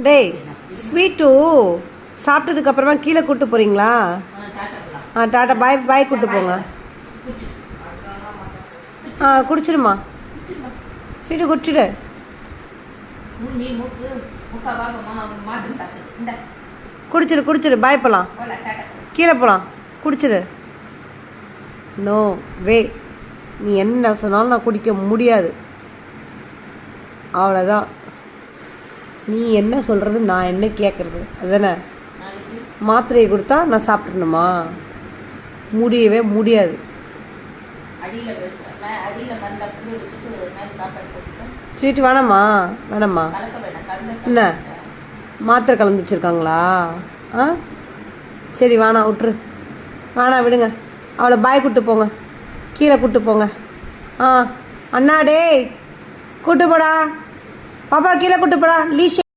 டேய் ஸ்வீட்டு சாப்பிட்டதுக்கப்புறமா கீழே கூப்பிட்டு போகிறீங்களா? டாட்டா பாய் பாய் கூப்பிட்டு போங்க. குடிச்சிடுமா ஸ்வீட்டு குடிச்சிடு. குடிச்சிடு பாய் போகலாம், கீழே போகலாம், குடிச்சிடு. நோ வே, நீ என்ன சொன்னாலும் நான் குடிக்க முடியாது, அவ்வளோதான். நீ என்ன சொல்கிறது, நான் என்ன கேட்குறது, அதுதானே? மாத்திரையை கொடுத்தா நான் சாப்பிட்றணுமா? முடியவே முடியாது. ஸ்வீட் வேணாம்மா வேணாம்மா. என்ன மாத்திரை கலந்து வச்சுருக்காங்களா? சரி வேணாம், விட்ரு, வேணாம் விடுங்க. அவளை பாய் கூப்பிட்டு போங்க, கீழே கூப்பிட்டு போங்க. அண்ணா டேய் கூப்பிட்டு போடா, பாப்பா கீழே கூப்பிட்டு போடா. லீஷ்